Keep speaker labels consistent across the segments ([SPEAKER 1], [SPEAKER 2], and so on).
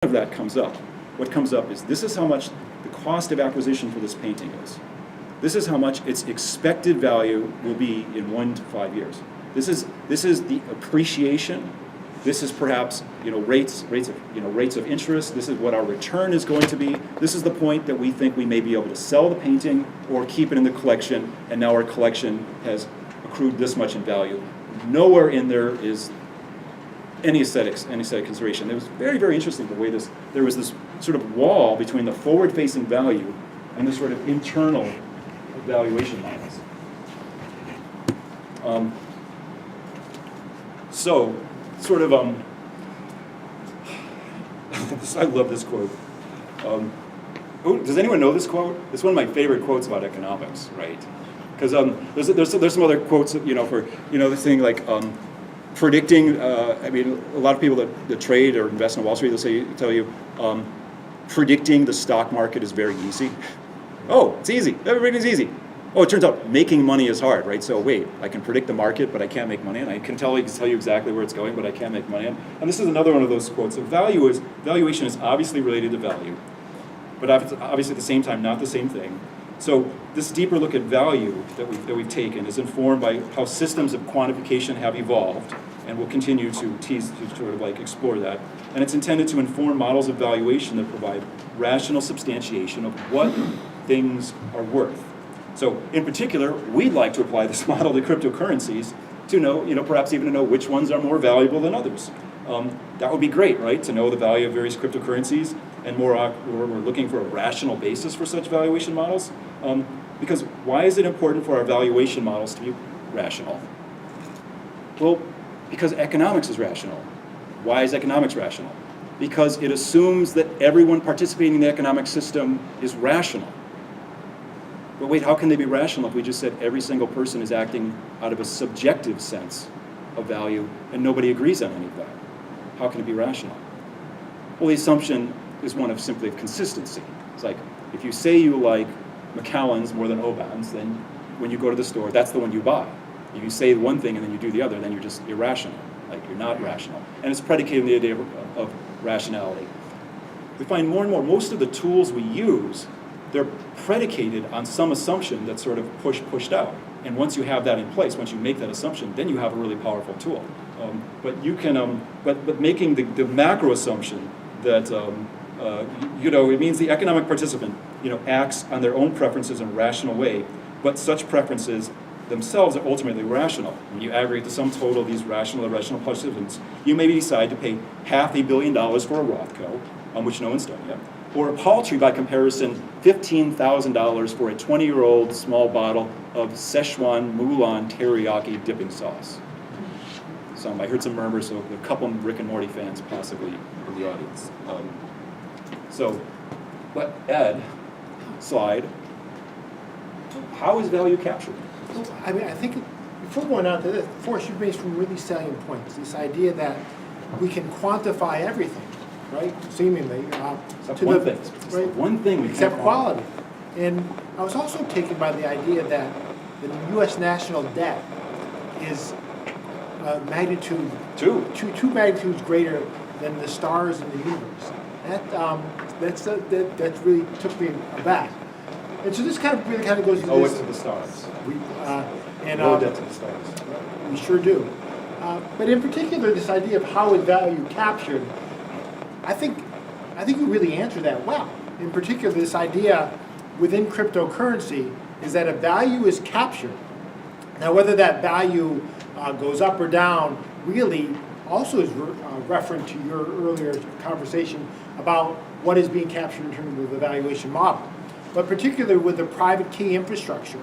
[SPEAKER 1] of that comes up. What comes up is this is how much the cost of acquisition for this painting is. This is how much its expected value will be in 1 to 5 years. This is the appreciation. This is perhaps rates of interest. This is what our return is going to be. This is the point that we think we may be able to sell the painting or keep it in the collection, and now our collection has accrued this much in value. Nowhere in there is any aesthetic consideration. It was very, very interesting the way there was this sort of wall between the forward-facing value and the sort of internal valuation models. So, sort of, I love this quote. Does anyone know this quote? It's one of my favorite quotes about economics, right? Because there's some other quotes, for this thing like predicting. I mean, a lot of people that trade or invest in Wall Street, they'll tell you, predicting the stock market is very easy. Oh, it's easy. Everything's easy. Oh, it turns out making money is hard, right? So wait, I can predict the market, but I can't make money, and I can tell you exactly where it's going, but I can't make money. And this is another one of those quotes. So valuation is obviously related to value, but obviously at the same time not the same thing. So this deeper look at value that we've taken is informed by how systems of quantification have evolved, and we'll continue to sort of like explore that. And it's intended to inform models of valuation that provide rational substantiation of what things are worth. So in particular, we'd like to apply this model to cryptocurrencies to know, perhaps even to know which ones are more valuable than others. That would be great, right? To know the value of various cryptocurrencies, and we're looking for a rational basis for such valuation models. Because why is it important for our valuation models to be rational? Well, because economics is rational. Why is economics rational? Because it assumes that everyone participating in the economic system is rational. But wait, how can they be rational if we just said every single person is acting out of a subjective sense of value and nobody agrees on any of that? How can it be rational? Well, the assumption is one of simply of consistency. It's like, if you say you like Macallan's more than Oban's, then when you go to the store, that's the one you buy. If you say one thing and then you do the other, then you're just irrational. Like, you're not rational. And it's predicated on the idea of rationality. We find more and more, most of the tools we use, they're predicated on some assumption that's sort of pushed out. And once you have that in place, once you make that assumption, then you have a really powerful tool. But you can, but making the macro assumption that, it means the economic participant, acts on their own preferences in a rational way, but such preferences themselves are ultimately rational. When you aggregate the sum total of these rational and irrational participants, you may decide to pay $500 million for a Rothko, on which no one's done yet, or a paltry, by comparison, $15,000 for a 20-year-old small bottle of Szechuan Mulan teriyaki dipping sauce. I heard some murmurs, so a couple of Rick and Morty fans possibly in the audience. But Ed, slide, how is value captured?
[SPEAKER 2] Well, I mean, I think before going on to this, Forrest, you've made some really salient points. This idea that we can quantify everything, right? Seemingly.
[SPEAKER 1] Except one thing. Right? One thing we can't
[SPEAKER 2] except quality. And I was also taken by the idea that the U.S. national debt is magnitude two magnitudes greater than the stars in the universe. That really took me aback. And so this really goes into
[SPEAKER 1] this. It to the stars. No debt to the stars.
[SPEAKER 2] We sure do. But in particular, this idea of how is value captured, I think you really answer that well. In particular, this idea within cryptocurrency is that a value is captured. Now, whether that value goes up or down really also is referent to your earlier conversation about what is being captured in terms of the valuation model. But particularly with the private key infrastructure,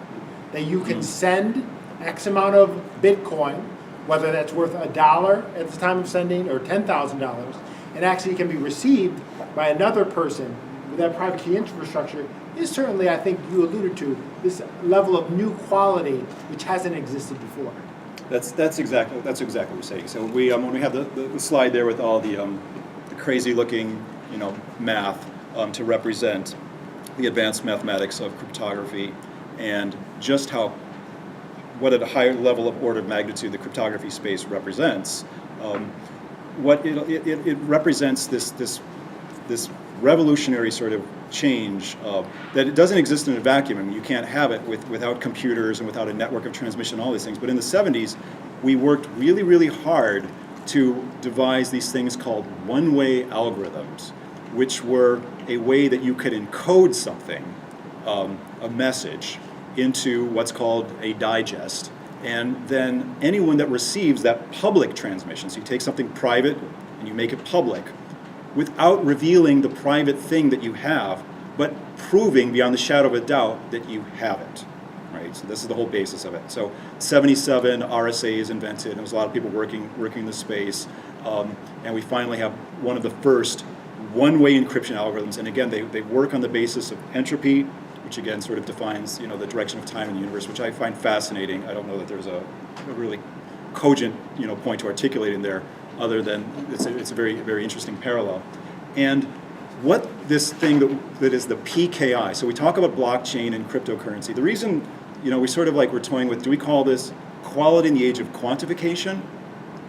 [SPEAKER 2] that you can send X amount of Bitcoin, whether that's worth $1 at the time of sending or $10,000, and actually can be received by another person with that private key infrastructure, is certainly, I think you alluded to, this level of new quality which hasn't existed before.
[SPEAKER 1] That's exactly what we're saying. So when we have the slide there with all the crazy looking math to represent the advanced mathematics of cryptography, and just what at a higher level of order of magnitude the cryptography space represents, what it represents this this revolutionary sort of change that it doesn't exist in a vacuum. I mean, you can't have it without computers and without a network of transmission, all these things. But in the 70s, we worked really, really hard to devise these things called one-way algorithms, which were a way that you could encode something, a message, into what's called a digest. And then anyone that receives that public transmission, so you take something private and you make it public, without revealing the private thing that you have, but proving beyond the shadow of a doubt that you have it, right? So this is the whole basis of it. So 77, RSA is invented, and there was a lot of people working in the space, and we finally have one of the first one-way encryption algorithms, and again, they work on the basis of entropy, which again sort of defines, the direction of time in the universe, which I find fascinating. I don't know that there's a really cogent, point to articulate in there, other than it's a very, very interesting parallel. And what this thing that is the PKI, so we talk about blockchain and cryptocurrency. The reason, we sort of we're toying with, do we call this quality in the age of quantification,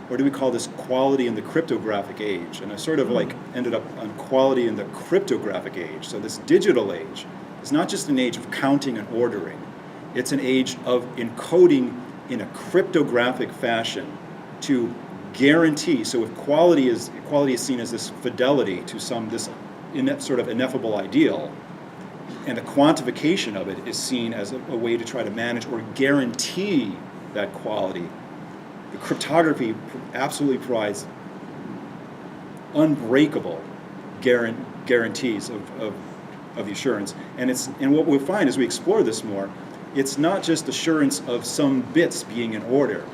[SPEAKER 1] or do we call this quality in the cryptographic age? And I sort of ended up on quality in the cryptographic age. So this digital age is not just an age of counting and ordering, it's an age of encoding in a cryptographic fashion to guarantee. So if quality is seen as this fidelity to this sort of ineffable ideal, and the quantification of it is seen as a way to try to manage or guarantee that quality, the cryptography absolutely provides unbreakable guarantees of the assurance. And what we'll find as we explore this more, it's not just assurance of some bits being in order.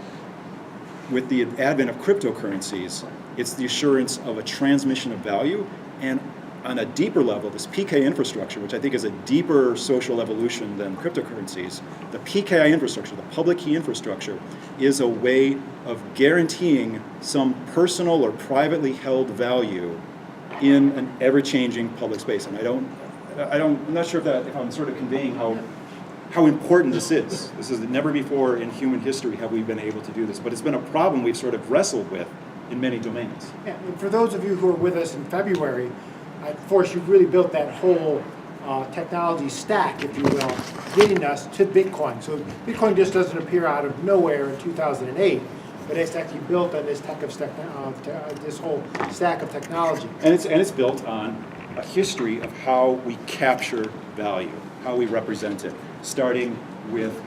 [SPEAKER 1] With the advent of cryptocurrencies, it's the assurance of a transmission of value, and on a deeper level, this PK infrastructure, which I think is a deeper social evolution than cryptocurrencies, the PKI infrastructure, the public key infrastructure, is a way of guaranteeing some personal or privately held value in an ever-changing public space. And I'm not sure if I'm sort of conveying how important this is. This is never before in human history have we been able to do this, but it's been a problem we've sort of wrestled with in many domains.
[SPEAKER 2] Yeah, and for those of you who were with us in February, you've really built that whole technology stack, if you will, getting us to Bitcoin. So Bitcoin just doesn't appear out of nowhere in 2008, but it's actually built on this this whole stack of technology.
[SPEAKER 1] And it's built on a history of how we capture value, how we represent it, starting with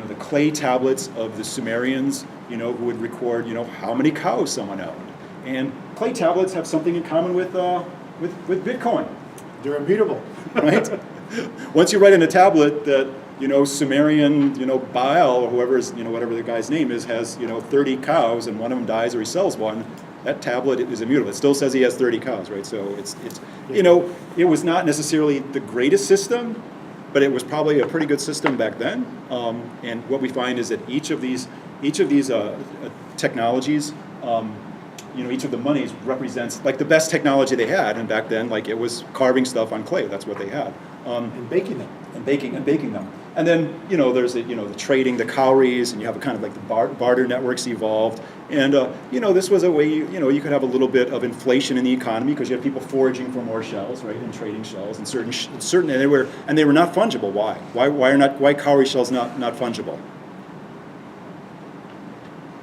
[SPEAKER 1] the clay tablets of the Sumerians, who would record how many cows someone owned. And clay tablets have something in common with Bitcoin.
[SPEAKER 2] They're immutable.
[SPEAKER 1] Right? Once you write in a tablet that Sumerian Baal or whoever is whatever the guy's name is has 30 cows and one of them dies or he sells one, that tablet is immutable. It still says he has 30 cows, right? So it's it was not necessarily the greatest system, but it was probably a pretty good system back then. And what we find is that each of these technologies, each of the monies represents the best technology they had, and back then it was carving stuff on clay. That's what they had.
[SPEAKER 2] And baking them.
[SPEAKER 1] And baking them. And then there's the trading, the cowries, and you have kind of the barter networks evolved. And this was a way you could have a little bit of inflation in the economy because you have people foraging for more shells, right, and trading shells, and certain and they were not fungible. Why cowrie shells not fungible?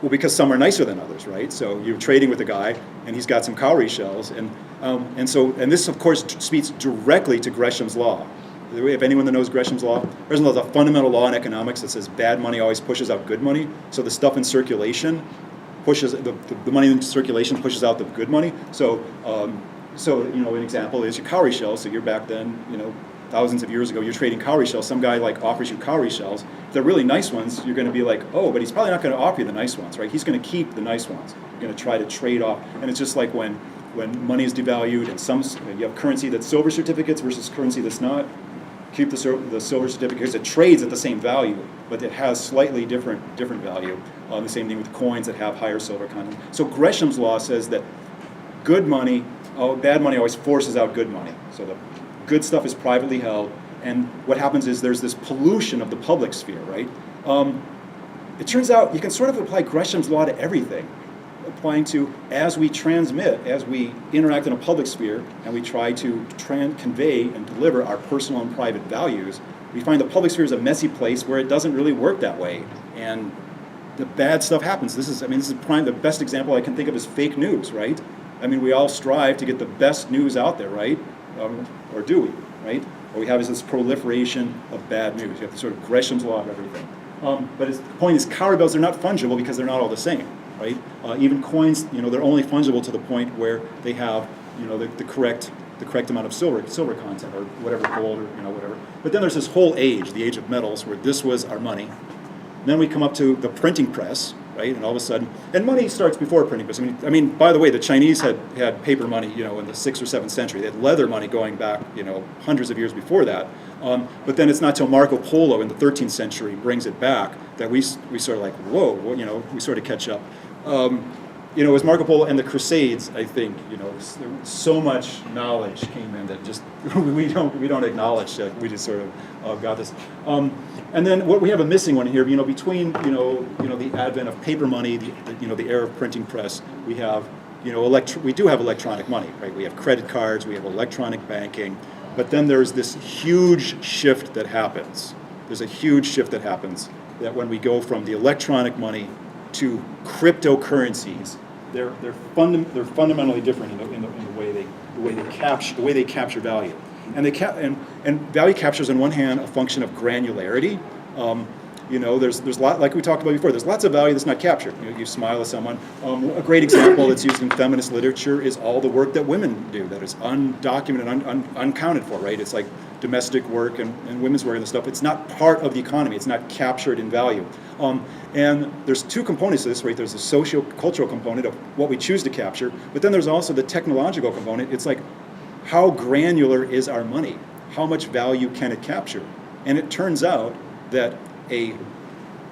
[SPEAKER 1] Well, because some are nicer than others, right? So you're trading with a guy, and he's got some cowrie shells, and this, of course, speaks directly to Gresham's law. If anyone that knows Gresham's law is a fundamental law in economics that says bad money always pushes out good money. So the stuff in circulation pushes the money in circulation pushes out the good money. So an example is your cowrie shells. So you're back then, thousands of years ago, you're trading cowrie shells. Some guy offers you cowrie shells. If they're really nice ones, you're going to be like, oh, but he's probably not going to offer you the nice ones, right? He's going to keep the nice ones. You're going to try to trade off. And it's just like when money is devalued and you have currency that's silver certificates versus currency that's not. Keep the silver certificate because it trades at the same value, but it has slightly different value. The same thing with coins that have higher silver content. So Gresham's law says that bad money always forces out good money. So the good stuff is privately held, and what happens is there's this pollution of the public sphere, right? It turns out you can sort of apply Gresham's law to everything. applying to as we transmit, as we interact in a public sphere, and we try to convey and deliver our personal and private values, we find the public sphere is a messy place where it doesn't really work that way, and the bad stuff happens. This is the best example I can think of is fake news, right? I mean, we all strive to get the best news out there, right? Or do we, right? What we have is this proliferation of bad news. You have the sort of Gresham's law of everything. But the point is, cowrie bells are not fungible because they're not all the same, right? Even coins, they're only fungible to the point where they have, the correct amount of silver content or whatever, gold or whatever. But then there's this whole age, the age of metals, where this was our money. And then we come up to the printing press, right? And all of a sudden, and money starts before printing press. I mean, by the way, the Chinese had paper money, in the 6th or 7th century. They had leather money going back, hundreds of years before that. But then it's not till Marco Polo in the 13th century brings it back that we sort of like, whoa, we sort of catch up. It was Marco Polo and the Crusades, I think, so much knowledge came in that just we don't acknowledge that we just sort of got this. And then what we have a missing one here, between the advent of paper money, the era of printing press, we have we do have electronic money, right? We have credit cards, we have electronic banking, but then there's this huge shift that happens. There's a huge shift that happens that when we go from the electronic money to cryptocurrencies, they're fundamentally different in the way they capture value, and value capture is on one hand a function of granularity. There's a lot, like we talked about before. There's lots of value that's not captured. You smile at someone. A great example that's used in feminist literature is all the work that women do that is undocumented, uncounted for. Right? It's like domestic work and women's work and stuff. It's not part of the economy. It's not captured in value. And there's two components to this, right? There's the socio-cultural component of what we choose to capture, but then there's also the technological component. It's like, how granular is our money? How much value can it capture? And it turns out that a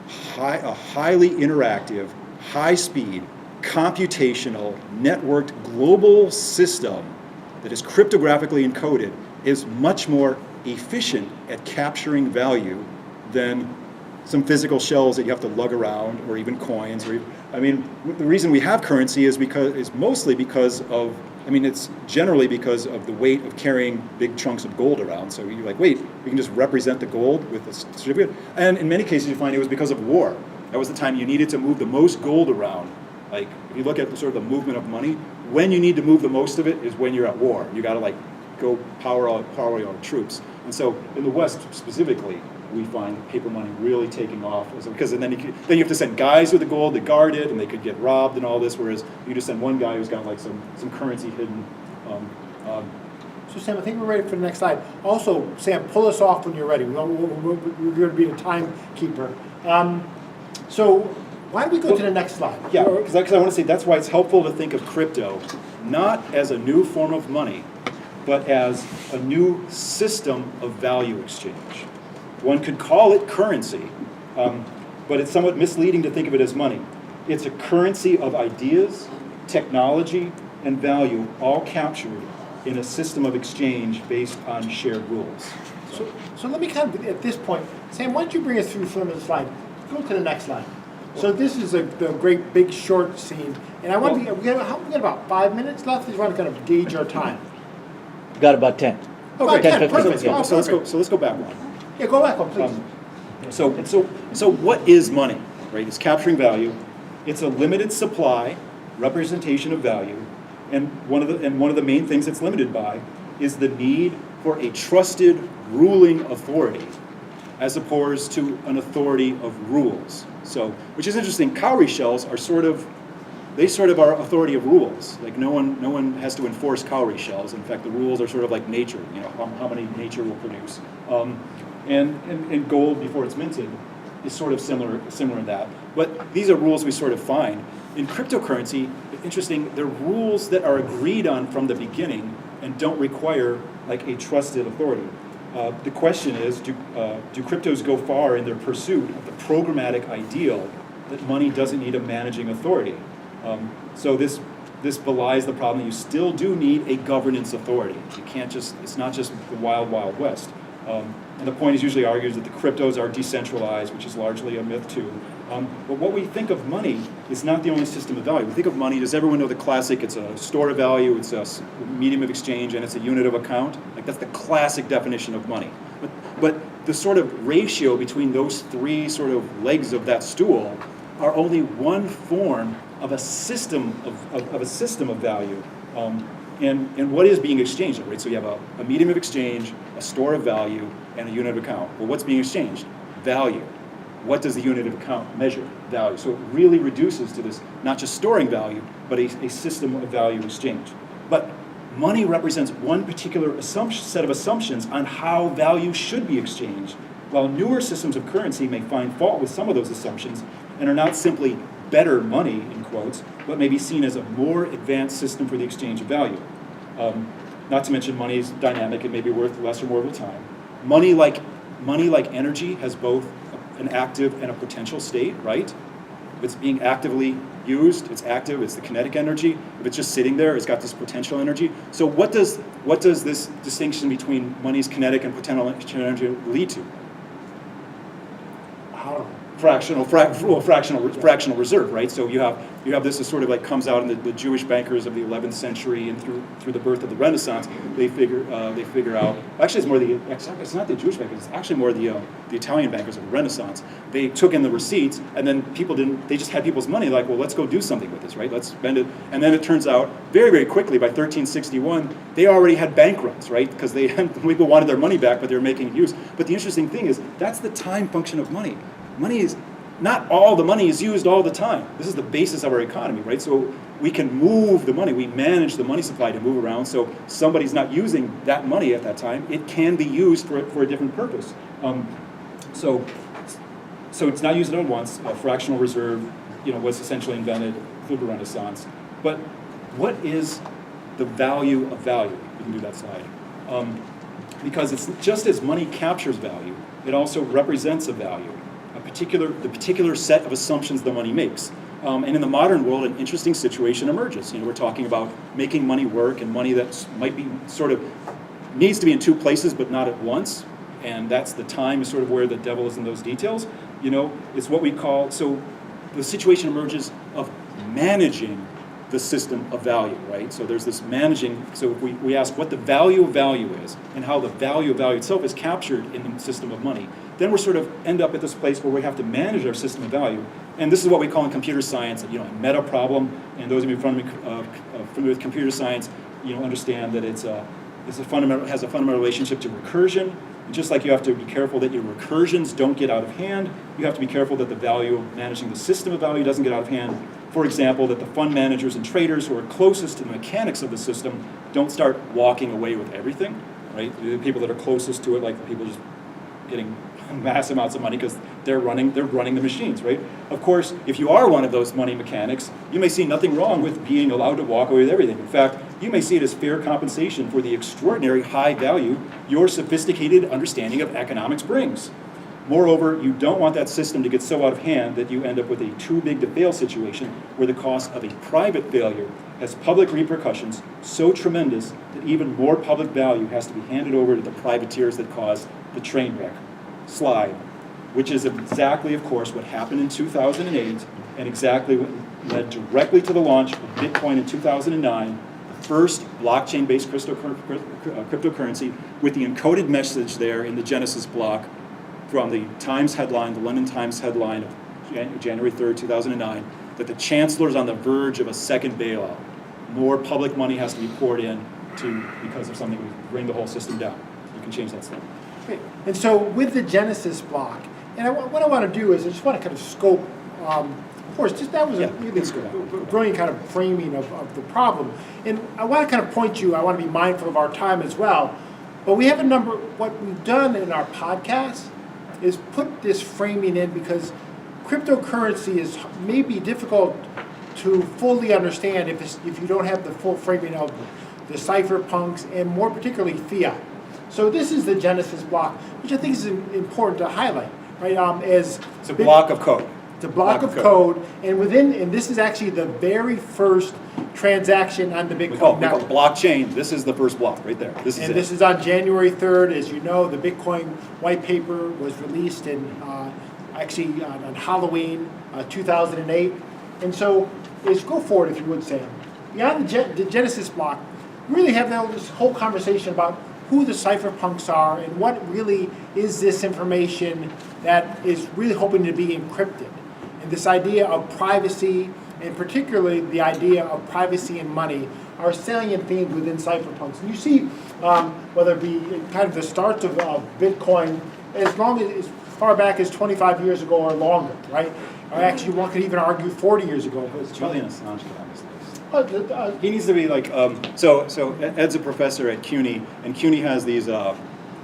[SPEAKER 1] highly interactive, high-speed, computational, networked global system that is cryptographically encoded is much more efficient at capturing value than some physical shells that you have to lug around, or even coins. The reason we have currency is mostly because of, it's generally because of the weight of carrying big chunks of gold around. So you're like, wait, we can just represent the gold with a certificate? And in many cases you find it was because of war. That was the time you needed to move the most gold around. Like, if you look at the sort of the movement of money, when you need to move the most of it is when you're at war. You gotta go power your troops. And so in the West specifically, we find paper money really taking off, because then you have to send guys with the gold to guard it, and they could get robbed and all this. Whereas you just send one guy who's got some currency hidden.
[SPEAKER 2] So Sam, I think we're ready for the next slide. Also, Sam, pull us off when you're ready. We're going to be the timekeeper. So why don't we go to the next slide?
[SPEAKER 1] Yeah, because I want to say that's why it's helpful to think of crypto not as a new form of money, but as a new system of value exchange. One could call it currency, but it's somewhat misleading to think of it as money. It's a currency of ideas, technology, and value, all captured in a system of exchange based on shared rules.
[SPEAKER 2] So let me kind of, at this point, Sam, why don't you bring us through some of the slides? Go to the next slide. So this is the great big short scene, and I want to we got about 5 minutes left. I just want to kind of gauge our time.
[SPEAKER 3] We've got about 10.
[SPEAKER 2] Okay, 10, perfect.
[SPEAKER 1] Yeah. So let's go back one.
[SPEAKER 2] Yeah, go back one, please.
[SPEAKER 1] So what is money? Right? It's capturing value. It's a limited supply representation of value, and one of the main things it's limited by is the need for a trusted ruling authority, as opposed to an authority of rules. So, which is interesting. Cowrie shells are sort of our authority of rules. Like no one has to enforce cowrie shells. In fact, the rules are sort of like nature. How many nature will produce. And gold before it's minted is sort of similar in that. But these are rules we sort of find. In cryptocurrency, interesting, they're rules that are agreed on from the beginning and don't require like a trusted authority. The question is, do cryptos go far in their pursuit of the programmatic ideal that money doesn't need a managing authority? So this belies the problem. You still do need a governance authority. You can't just, it's not just the wild, wild west. And the point is usually argued that the cryptos are decentralized, which is largely a myth too. But what we think of money is not the only system of value. We think of money, does everyone know the classic, it's a store of value, it's a medium of exchange, and it's a unit of account? Like that's the classic definition of money. But the sort of ratio between those three sort of legs of that stool are only one form of a system of value. And what is being exchanged, right? So you have a medium of exchange, a store of value, and a unit of account. Well, what's being exchanged? Value. What does the unit of account measure? Value. So it really reduces to this, not just storing value, but a system of value exchange. But money represents one particular set of assumptions on how value should be exchanged, while newer systems of currency may find fault with some of those assumptions and are not simply better money, in quotes, but may be seen as a more advanced system for the exchange of value. Not to mention money is dynamic and may be worth less or more of the time. Money like energy has both an active and a potential state, right? If it's being actively used, it's active, it's the kinetic energy. If it's just sitting there, it's got this potential energy. So what does this distinction between money's kinetic and potential energy lead to? Fractional reserve, right? So you have this as sort of like comes out in the Jewish bankers of the 11th century and through the birth of the Renaissance. They figure out actually it's not the Jewish bankers, it's actually more the Italian bankers of the Renaissance. They took in the receipts and then they just had people's money like, well, let's go do something with this, right? Let's spend it. And then it turns out very, very quickly by 1361 they already had bank runs, right? Because people wanted their money back, but they were making use. But the interesting thing is that's the time function of money. Money is not all the money is used all the time. This is the basis of our economy, right? So we can move the money. We manage the money supply to move around. So somebody's not using that money at that time. It can be used for a different purpose. So it's not used at once. A fractional reserve, was essentially invented through the Renaissance. But what is the value of value? You can do that slide. Because it's just as money captures value, it also represents a value. The particular set of assumptions the money makes. And in the modern world, an interesting situation emerges. We're talking about making money work and money that might be needs to be in two places but not at once. And that's the time is sort of where the devil is in those details. It's what we call, so the situation emerges of managing the system of value, right? So there's this managing, so if we ask what the value of value is and how the value of value itself is captured in the system of money, then we sort of end up at this place where we have to manage our system of value. And this is what we call in computer science, a meta problem. And those of you familiar with computer science, understand that has a fundamental relationship to recursion. And just like you have to be careful that your recursions don't get out of hand, you have to be careful that the value of managing the system of value doesn't get out of hand. For example, that the fund managers and traders who are closest to the mechanics of the system don't start walking away with everything, right? The people that are closest to it, like the people just getting mass amounts of money because they're running the machines, right? Of course, if you are one of those money mechanics, you may see nothing wrong with being allowed to walk away with everything. In fact, you may see it as fair compensation for the extraordinary high value your sophisticated understanding of economics brings. Moreover, you don't want that system to get so out of hand that you end up with a too big to fail situation where the cost of a private failure has public repercussions so tremendous that even more public value has to be handed over to the privateers that caused the train wreck. Slide, which is exactly, of course, what happened in 2008 and exactly what led directly to the launch of Bitcoin in 2009, the first blockchain-based cryptocurrency with the encoded message there in the Genesis block from the Times headline, the London Times headline of January 3rd, 2009, that the chancellor's on the verge of a second bailout. More public money has to be poured in because of something to bring the whole system down. You can change that slide.
[SPEAKER 2] Okay. And so with the Genesis block, and what I want to do is I just want to kind of scope, of course, that was a really brilliant kind of framing of the problem. And I want to kind of point you, I want to be mindful of our time as well, but we have what we've done in our podcast is put this framing in because cryptocurrency is maybe difficult to fully understand if you don't have the full framing of the cypherpunks and more particularly fiat. So this is the Genesis block, which I think is important to highlight, right? It's
[SPEAKER 1] a block of code.
[SPEAKER 2] It's a block of code, and this is actually the very first transaction on the Bitcoin
[SPEAKER 1] we call
[SPEAKER 2] network.
[SPEAKER 1] Blockchain. This is the first block right there. This is
[SPEAKER 2] on January 3rd. As you know, the Bitcoin white paper was released in actually on Halloween 2008. And so, go forward if you would, Sam. Beyond the Genesis block, we really have now this whole conversation about who the cypherpunks are and what really is this information that is really hoping to be encrypted. And this idea of privacy, and particularly the idea of privacy and money, are salient themes within cypherpunks. And you see, whether it be kind of the start of Bitcoin, as far back as 25 years ago or longer, right? Or actually, one could even argue 40 years ago.
[SPEAKER 1] Julian Assange could have this. He needs to be like, so Ed's a professor at CUNY, and CUNY has these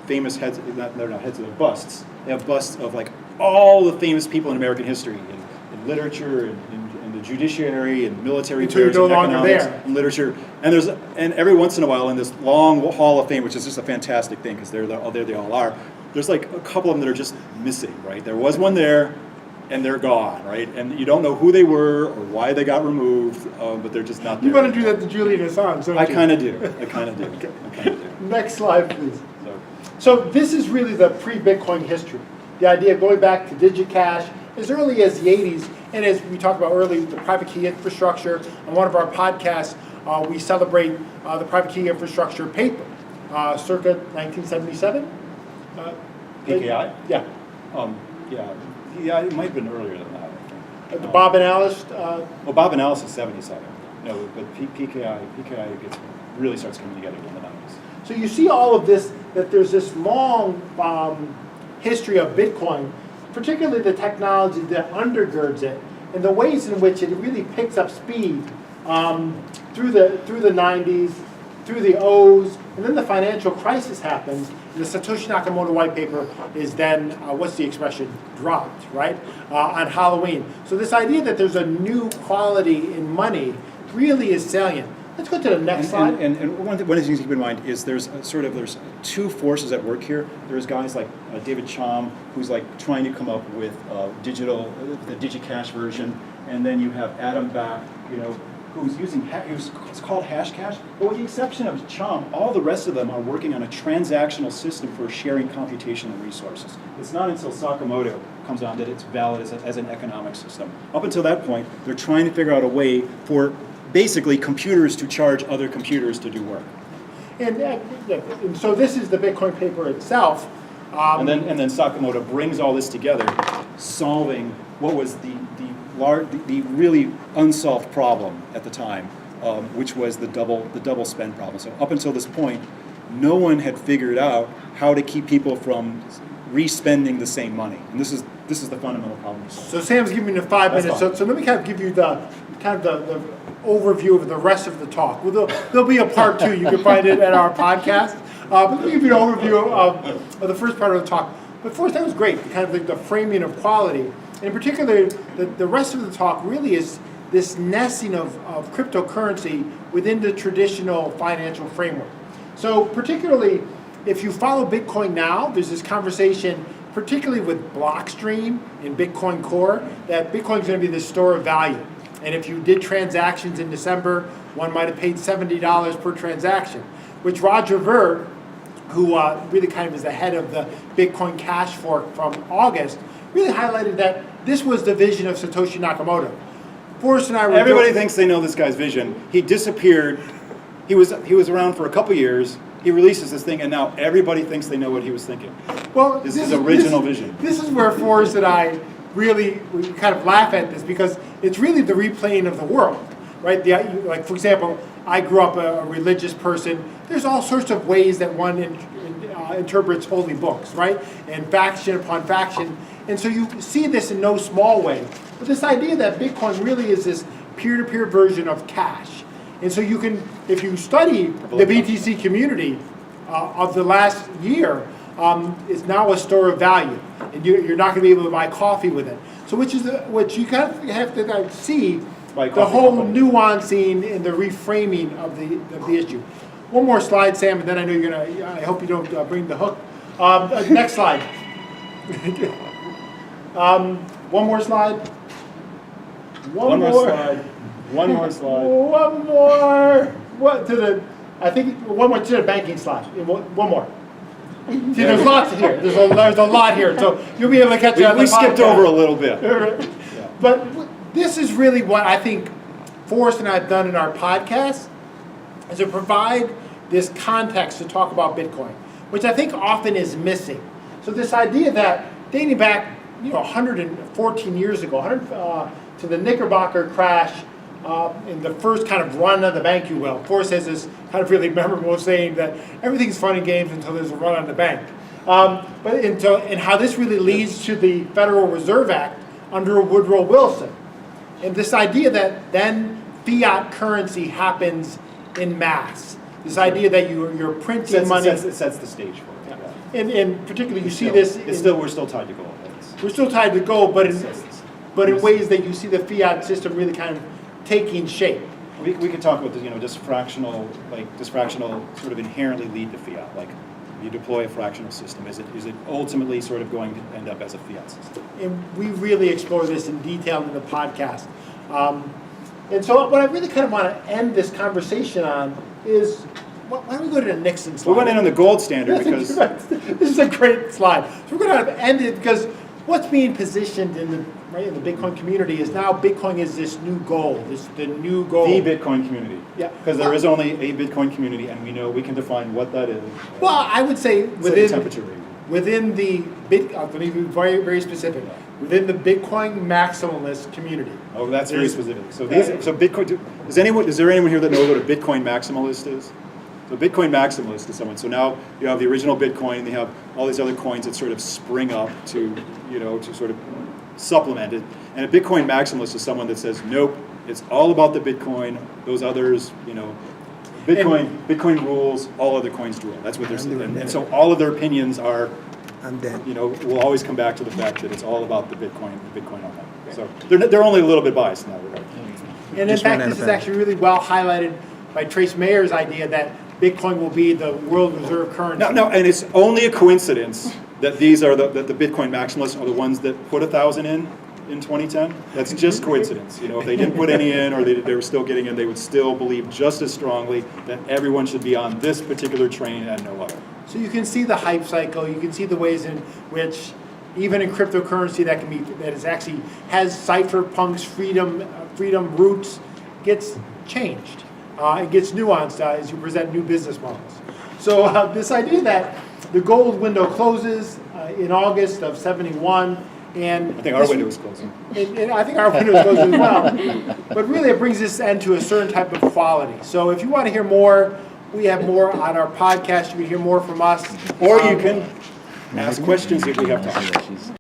[SPEAKER 1] famous heads, they're not heads, they're busts. They have busts of like all the famous people in American history, in literature, in the judiciary, and military affairs, and economics, and literature. And every once in a while in this long hall of fame, which is just a fantastic thing, because there they all are, there's like a couple of them that are just missing, right? There was one there, and they're gone, right? And you don't know who they were or why they got removed, but they're just not there.
[SPEAKER 2] You want to do that to Julian Assange, don't you?
[SPEAKER 1] I kind of do.
[SPEAKER 2] Next slide, please. So this is really the pre-Bitcoin history. The idea of going back to DigiCash as early as the 80s, and as we talked about earlier, the private key infrastructure. On one of our podcasts, we celebrate the private key infrastructure paper, circa 1977.
[SPEAKER 1] PKI?
[SPEAKER 2] Yeah.
[SPEAKER 1] Yeah, it might have been earlier than that, I think.
[SPEAKER 2] The Bob and Alice?
[SPEAKER 1] Well, Bob and Alice is 77. No, but PKI really starts coming together in the 90s.
[SPEAKER 2] So you see all of this, that there's this long history of Bitcoin, particularly the technology that undergirds it, and the ways in which it really picks up speed through the 90s, through the O's, and then the financial crisis happens. The Satoshi Nakamoto white paper is then, what's the expression, dropped, right, on Halloween. So this idea that there's a new quality in money really is salient. Let's go to the next slide.
[SPEAKER 1] And one of the things to keep in mind is there's two forces at work here. There's guys like David Chom, who's like trying to come up with the DigiCash version, and then you have Adam Back, who's using, it's called Hashcash, but with the exception of Chom, all the rest of them are working on a transactional system for sharing computational resources. It's not until Sakamoto comes on that it's valid as an economic system. Up until that point, they're trying to figure out a way for basically computers to charge other computers to do work.
[SPEAKER 2] And so this is the Bitcoin paper itself.
[SPEAKER 1] And then Sakamoto brings all this together, solving what was the really unsolved problem at the time, which was the double spend problem. So up until this point, no one had figured out how to keep people from re-spending the same money, and this is the fundamental problem.
[SPEAKER 2] So Sam's giving me 5 minutes. So let me kind of give you the overview of the rest of the talk. Well, there'll be a part 2. You can find it at our podcast. But let me give you an overview of the first part of the talk. But first, that was great, kind of the framing of quality. And in particular, the rest of the talk really is this nesting of cryptocurrency within the traditional financial framework. So particularly, if you follow Bitcoin now, there's this conversation, particularly with Blockstream and Bitcoin Core, that Bitcoin is going to be the store of value. And if you did transactions in December, one might have paid $70 per transaction, which Roger Ver, who really kind of is the head of the Bitcoin Cash fork from August, really highlighted that this was the vision of Satoshi Nakamoto. Forrest and I were
[SPEAKER 1] Everybody thinks they know this guy's vision. He disappeared. He was around for a couple years. He releases this thing, and now everybody thinks they know what he was thinking.
[SPEAKER 2] Well,
[SPEAKER 1] this is original vision.
[SPEAKER 2] This is where Forrest and I we kind of laugh at this, because it's really the replaying of the world, right? Like, for example, I grew up a religious person. There's all sorts of ways that one interprets holy books, right? And faction upon faction. And so you see this in no small way. But this idea that Bitcoin really is this peer-to-peer version of cash. And so you can, if you study the BTC community of the last year, it's now a store of value. And you're not going to be able to buy coffee with it. So which you kind of have to see the whole nuancing and the reframing of the issue. One more slide, Sam, and then I know you're going to, I hope you don't bring the hook. Next slide. One more slide. One more slide.
[SPEAKER 1] One more slide.
[SPEAKER 2] One more. One more to the banking slide. One more. See, there's lots here. There's a lot here, so you'll be able to catch up.
[SPEAKER 1] We skipped over a little bit.
[SPEAKER 2] But this is really what I think Forrest and I have done in our podcast, is to provide this context to talk about Bitcoin, which I think often is missing. So this idea that dating back, 114 years ago, to the Knickerbocker crash, in the first kind of run on the bank, you will. Forrest has this kind of really memorable saying that everything's fun and games until there's a run on the bank. And how this really leads to the Federal Reserve Act under Woodrow Wilson. And this idea that then fiat currency happens in mass. This idea that you're printing money.
[SPEAKER 1] It sets the stage for it. Yeah.
[SPEAKER 2] And particularly you see this.
[SPEAKER 1] We're still tied to gold.
[SPEAKER 2] We're still tied to gold, but in ways that you see the fiat system really kind of taking shape.
[SPEAKER 1] We could talk about this, just fractional sort of inherently lead to fiat. Like, you deploy a fractional system, is it ultimately sort of going to end up as a fiat system?
[SPEAKER 2] And we really explore this in detail in the podcast. And so what I really kind of want to end this conversation on is, why don't we go to the Nixon slide?
[SPEAKER 1] We went in on the gold standard because...
[SPEAKER 2] This is a great slide. So we're going to end it because what's being positioned in the Bitcoin community is now Bitcoin is this new gold, the new gold.
[SPEAKER 1] The Bitcoin community.
[SPEAKER 2] Yeah.
[SPEAKER 1] Because there is only a Bitcoin community, and we know we can define what that is.
[SPEAKER 2] Well, I would say within the let me be very, very specific. Within the Bitcoin maximalist community.
[SPEAKER 1] Oh, that's very specific. So Bitcoin. Is there anyone here that knows what a Bitcoin maximalist is? So Bitcoin maximalist is someone. So now you have the original Bitcoin. They have all these other coins that sort of spring up to sort of supplement it. And a Bitcoin maximalist is someone that says, nope, it's all about the Bitcoin. Those others, Bitcoin rules. All other coins do it. That's what they're saying. And so all of their opinions are, will always come back to the fact that it's all about the Bitcoin on that. So they're only a little bit biased in that regard.
[SPEAKER 2] And in fact, this is actually really well highlighted by Trace Mayer's idea that Bitcoin will be the world reserve currency.
[SPEAKER 1] No, and it's only a coincidence that these are that the Bitcoin maximalists are the ones that put 1,000 in 2010. That's just coincidence. If they didn't put any in, or they were still getting in, they would still believe just as strongly that everyone should be on this particular train and no other.
[SPEAKER 2] So you can see the hype cycle. You can see the ways in which, even in cryptocurrency, has cypherpunks, freedom roots, gets changed. It gets nuanced as you present new business models. So this idea that the gold window closes in August of '71, and
[SPEAKER 1] I think our window is closing.
[SPEAKER 2] And I think our window is closing as well. But really, it brings this end to a certain type of quality. So if you want to hear more, we have more on our podcast. You can hear more from us,
[SPEAKER 1] or you can ask questions if we have time.